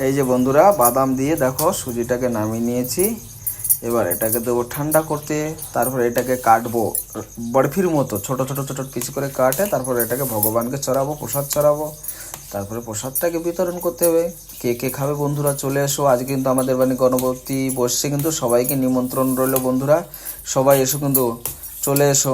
এই যে বন্ধুরা, বাদাম দিয়ে দেখো সুজিটাকে নামিয়ে নিয়েছি। এবার এটাকে দেবো ঠান্ডা করতে। তারপরে এটাকে কাটবো বরফির মতো, ছোট ছোট ছোট পিস করে কাটে তারপরে এটাকে ভগবানকে চড়াবো, প্রসাদ চড়াবো। তারপরে প্রসাদটাকে বিতরণ করতে হবে। কে কে খাবে বন্ধুরা চলে এসো। আজ কিন্তু আমাদের বাড়ি গণপতি বসছে, কিন্তু সবাইকে নিমন্ত্রণ রইল বন্ধুরা। সবাই এসো, কিন্তু চলে এসো।